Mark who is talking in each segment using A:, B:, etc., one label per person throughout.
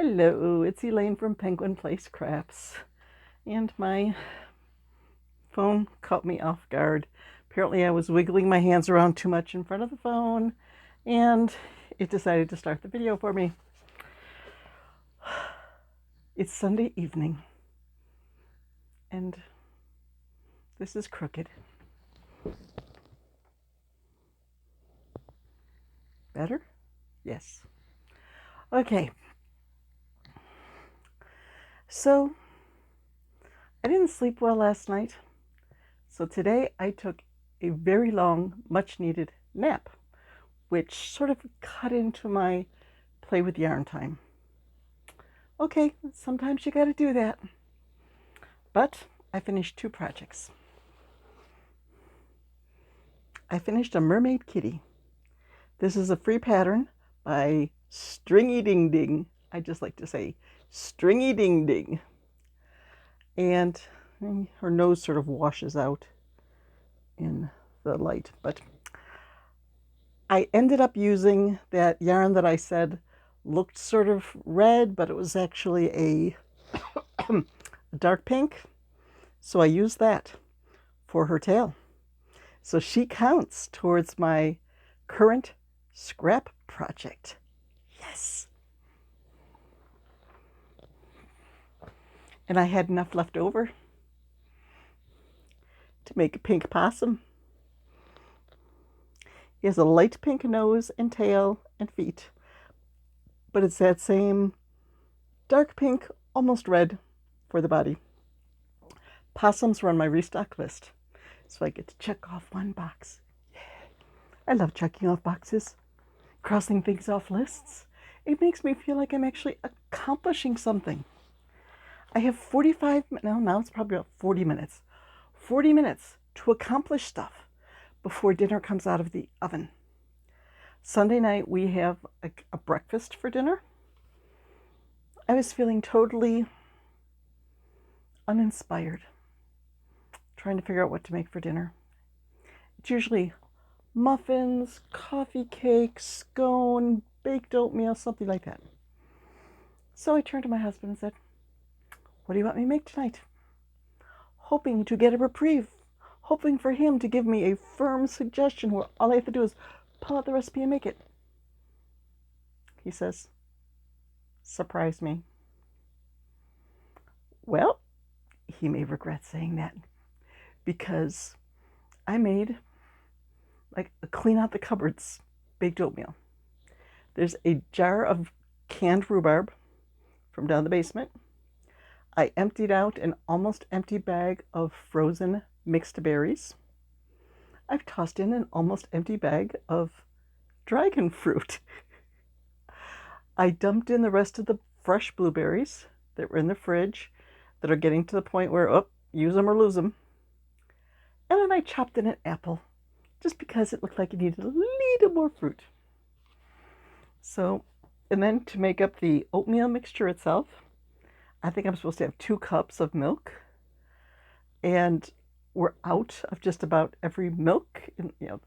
A: Hello, it's Elaine from Penguin Place Crafts, and my phone caught me off guard. Apparently, I was wiggling my hands around too much in front of the phone, and it decided to start the video for me. It's Sunday evening, and this is crooked. Better? Yes. Okay. So, I didn't sleep well last night, so today I took a very long, much needed nap, which sort of cut into my play with yarn time. Okay, sometimes you gotta do that. But I finished 2 projects. I finished a mermaid kitty. This is a free pattern by Stringy Ding Ding. I just like to say Stringy Ding Ding. And her nose sort of washes out in the light. But I ended up using that yarn that I said looked sort of red, but it was actually a dark pink. So I used that for her tail. So she counts towards my current scrap project. Yes. And I had enough left over to make a pink possum. He has a light pink nose and tail and feet, but it's that same dark pink, almost red for the body. Possums were on my restock list, so I get to check off one box. Yeah. I love checking off boxes, crossing things off lists. It makes me feel like I'm actually accomplishing something. I have 45 minutes, now it's probably about 40 minutes. 40 minutes to accomplish stuff before dinner comes out of the oven. Sunday night we have a breakfast for dinner. I was feeling totally uninspired, trying to figure out what to make for dinner. It's usually muffins, coffee cake, scone, baked oatmeal, something like that. So I turned to my husband and said, "What do you want me to make tonight?" Hoping to get a reprieve, hoping for him to give me a firm suggestion where all I have to do is pull out the recipe and make it. He says, "Surprise me." Well, he may regret saying that, because I made like a clean out the cupboards baked oatmeal. There's a jar of canned rhubarb from down the basement. I emptied out an almost empty bag of frozen mixed berries. I've tossed in an almost empty bag of dragon fruit. I dumped in the rest of the fresh blueberries that were in the fridge that are getting to the point where, use them or lose them. And then I chopped in an apple, just because it looked like it needed a little more fruit. So, and then to make up the oatmeal mixture itself, I think I'm supposed to have 2 cups of milk, and we're out of just about every milk,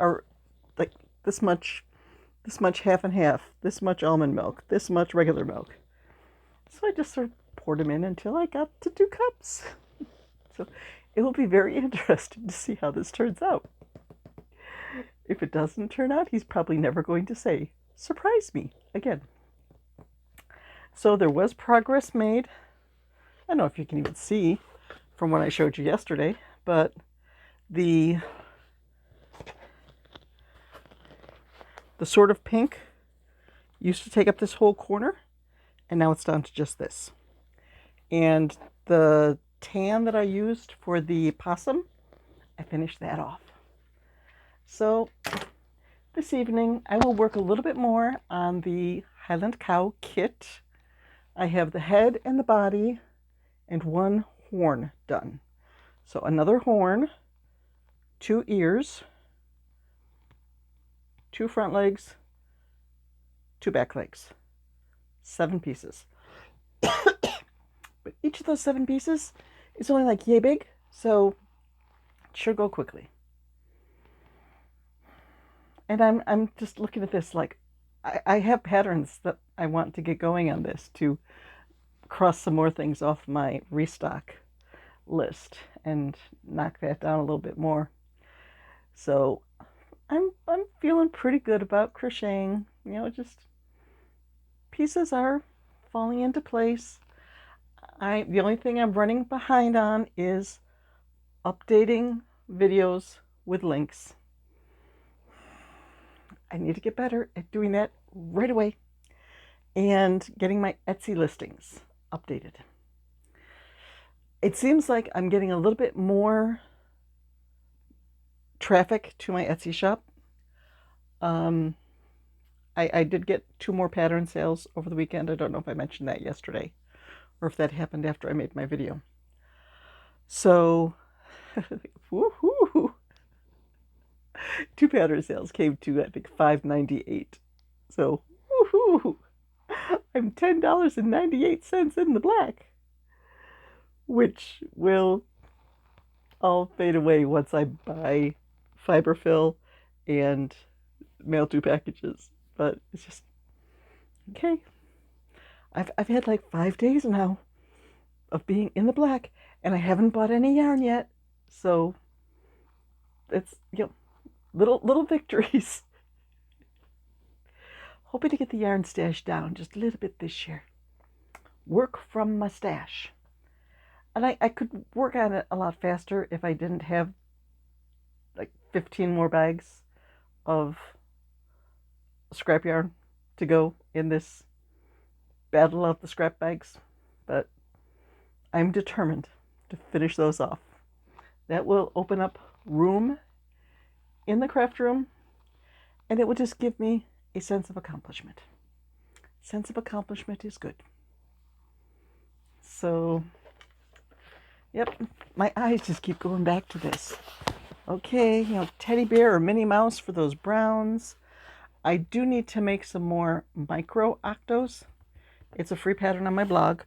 A: or like this much half and half, this much almond milk, this much regular milk. So I just sort of poured them in until I got to 2 cups. So it will be very interesting to see how this turns out. If it doesn't turn out, he's probably never going to say, "Surprise me," again. So there was progress made. I don't know if you can even see from what I showed you yesterday, but the sort of pink used to take up this whole corner, and now it's down to just this. And the tan that I used for the possum, I finished that off. So this evening I will work a little bit more on the Highland Cow kit. I have the head and the body and 1 horn done. So another horn, 2 ears, 2 front legs, 2 back legs, 7 pieces. But each of those 7 pieces is only like yay big, so it should go quickly. And I'm just looking at this like, I have patterns that I want to get going on this to cross some more things off my restock list and knock that down a little bit more. So I'm feeling pretty good about crocheting. You know, just pieces are falling into place. The only thing I'm running behind on is updating videos with links. I need to get better at doing that right away and getting my Etsy listings updated. It seems like I'm getting a little bit more traffic to my Etsy shop. I did get 2 more pattern sales over the weekend. I don't know if I mentioned that yesterday or if that happened after I made my video. So, woohoo! 2 pattern sales came to, I think, $5.98. So, woohoo! I'm $10.98 in the black, which will all fade away once I buy fiberfill and mail 2 packages. But it's just okay. I've had like 5 days now of being in the black, and I haven't bought any yarn yet. So it's, you know, little victories. Hoping to get the yarn stash down just a little bit this year. Work from my stash. And I could work on it a lot faster if I didn't have like 15 more bags of scrap yarn to go in this battle of the scrap bags. But I'm determined to finish those off. That will open up room in the craft room, and it will just give me a sense of accomplishment. Sense of accomplishment is good. So, yep, my eyes just keep going back to this. Okay, you know, teddy bear or Minnie Mouse for those browns. I do need to make some more micro octos. It's a free pattern on my blog.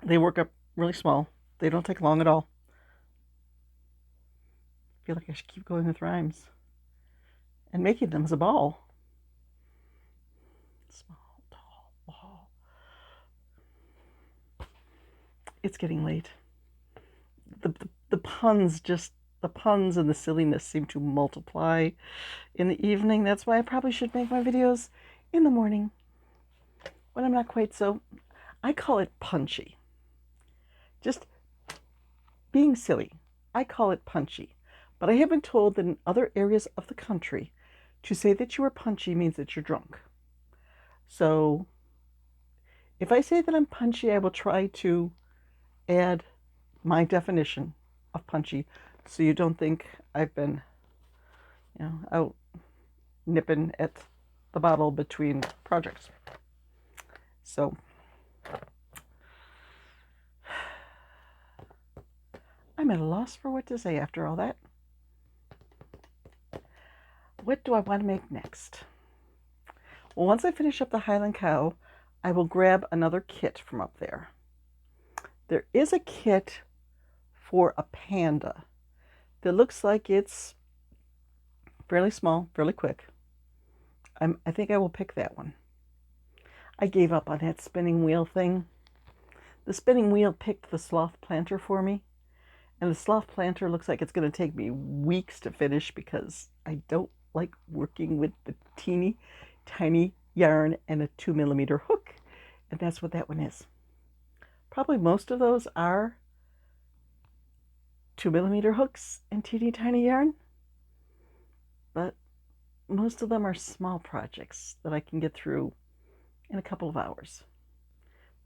A: They work up really small. They don't take long at all. I feel like I should keep going with rhymes and making them as a ball. Small, tall ball. It's getting late. The puns and the silliness seem to multiply in the evening. That's why I probably should make my videos in the morning when I'm not quite so, I call it punchy. Just being silly. I call it punchy. But I have been told that in other areas of the country, to say that you are punchy means that you're drunk. So if I say that I'm punchy, I will try to add my definition of punchy so you don't think I've been, you know, out nipping at the bottle between projects. So I'm at a loss for what to say after all that. What do I want to make next? Well, once I finish up the Highland Cow, I will grab another kit from up there. There is a kit for a panda that looks like it's fairly small, fairly quick. I think I will pick that one. I gave up on that spinning wheel thing. The spinning wheel picked the sloth planter for me, and the sloth planter looks like it's going to take me weeks to finish because I don't like working with the teeny tiny yarn and a 2mm hook, and that's what that one is. Probably most of those are 2mm hooks and teeny tiny yarn, but most of them are small projects that I can get through in a couple of hours.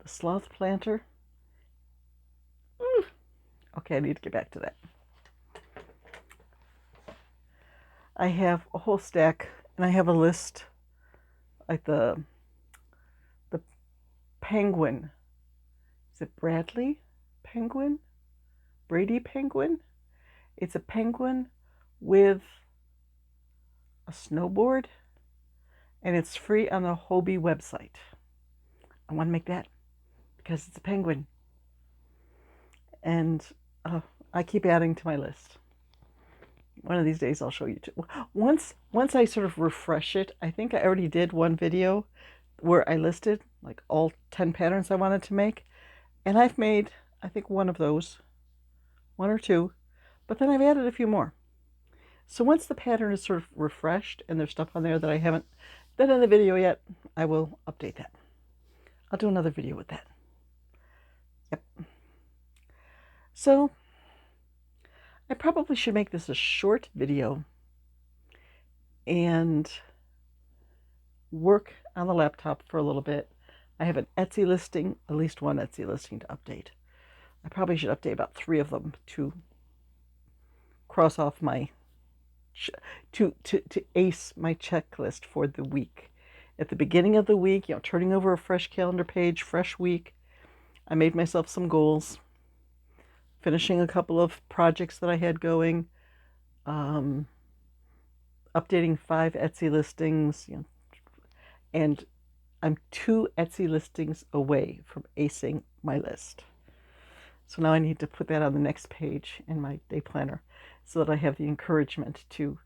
A: The sloth planter, okay, I need to get back to that. I have a whole stack, and I have a list, like the penguin. Is it Bradley penguin? Brady penguin? It's a penguin with a snowboard, and it's free on the Hobie website. I want to make that because it's a penguin. And I keep adding to my list. One of these days I'll show you too. Once I sort of refresh it, I think I already did one video where I listed like all 10 patterns I wanted to make. And I've made, I think, one of those, one or two, but then I've added a few more. So once the pattern is sort of refreshed and there's stuff on there that I haven't done in the video yet, I will update that. I'll do another video with that. Yep. So I probably should make this a short video and work on the laptop for a little bit. I have an Etsy listing, at least one Etsy listing to update. I probably should update about 3 of them to cross off my, to ace my checklist for the week. At the beginning of the week, turning over a fresh calendar page, fresh week, I made myself some goals, finishing a couple of projects that I had going, updating 5 Etsy listings, and I'm 2 Etsy listings away from acing my list. So now I need to put that on the next page in my day planner so that I have the encouragement to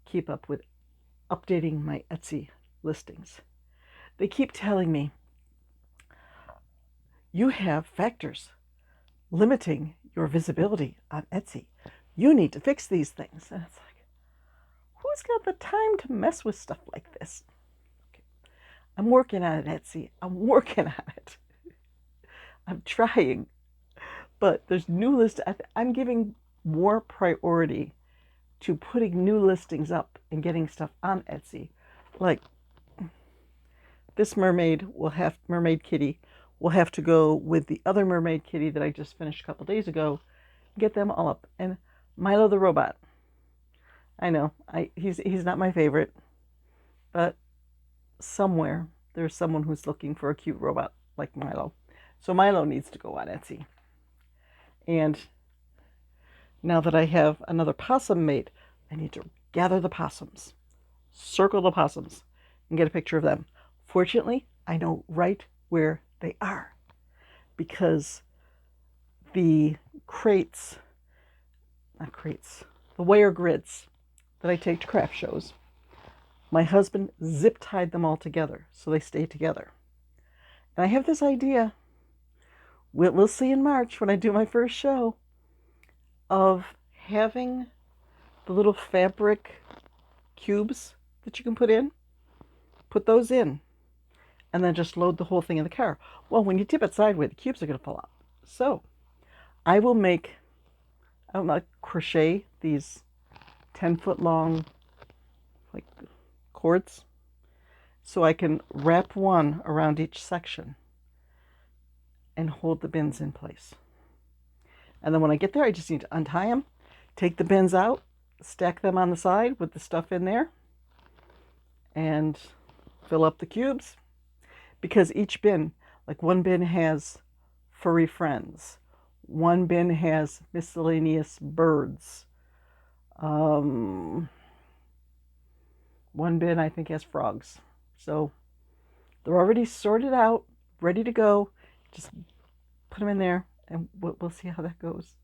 A: keep up with updating my Etsy listings. They keep telling me, you have factors limiting your visibility on Etsy. You need to fix these things. And it's like, who's got the time to mess with stuff like this? Okay. I'm working on it, Etsy. I'm working on it. I'm trying. But there's new lists. I'm giving more priority to putting new listings up and getting stuff on Etsy. Like this mermaid kitty will have to go with the other mermaid kitty that I just finished a couple days ago, get them all up. And Milo the robot. I know, he's not my favorite, but somewhere there's someone who's looking for a cute robot like Milo. So Milo needs to go on Etsy. And now that I have another possum mate, I need to gather the possums, circle the possums, and get a picture of them. Fortunately, I know right where they are because the the wire grids that I take to craft shows, my husband zip tied them all together so they stay together. And I have this idea, we'll see in March when I do my first show, of having the little fabric cubes that you can put those in, and then just load the whole thing in the car. Well, when you tip it sideways, the cubes are going to fall out. So I will crochet these 10-foot long like cords so I can wrap one around each section and hold the bins in place. And then when I get there, I just need to untie them, take the bins out, stack them on the side with the stuff in there, and fill up the cubes. Because each bin, like one bin has furry friends, one bin has miscellaneous birds, one bin I think has frogs. So they're already sorted out, ready to go. Just put them in there and we'll see how that goes.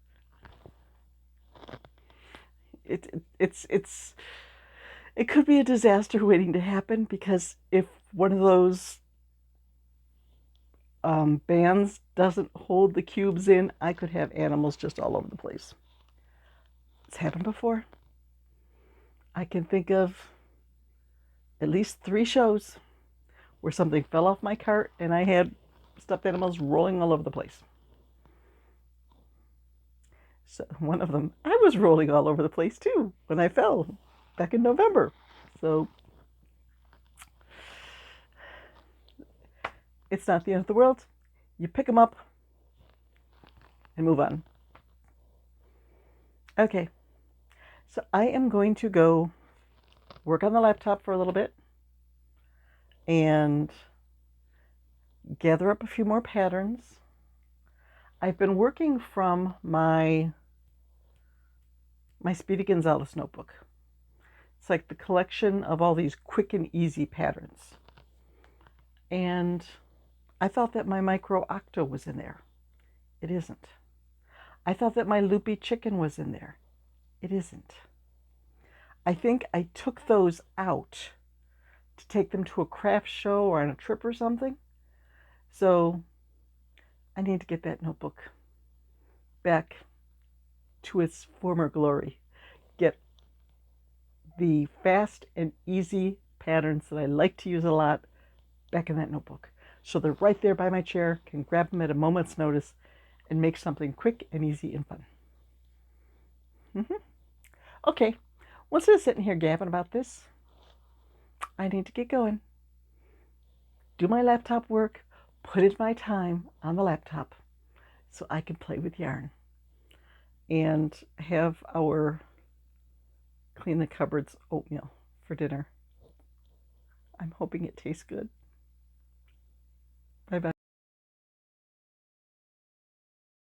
A: It could be a disaster waiting to happen, because if one of those bands doesn't hold the cubes in, I could have animals just all over the place. It's happened before. I can think of at least 3 shows where something fell off my cart and I had stuffed animals rolling all over the place. So one of them, I was rolling all over the place too when I fell back in November. So it's not the end of the world. You pick them up and move on. Okay, so I am going to go work on the laptop for a little bit and gather up a few more patterns. I've been working from my Speedy Gonzales notebook. It's like the collection of all these quick and easy patterns. And I thought that my micro octo was in there. It isn't. I thought that my loopy chicken was in there. It isn't. I think I took those out to take them to a craft show or on a trip or something. So I need to get that notebook back to its former glory. Get the fast and easy patterns that I like to use a lot back in that notebook. So they're right there by my chair, can grab them at a moment's notice and make something quick and easy and fun. Okay, once I'm sitting here gabbing about this, I need to get going. Do my laptop work, put in my time on the laptop so I can play with yarn and have our clean the cupboards oatmeal for dinner. I'm hoping it tastes good.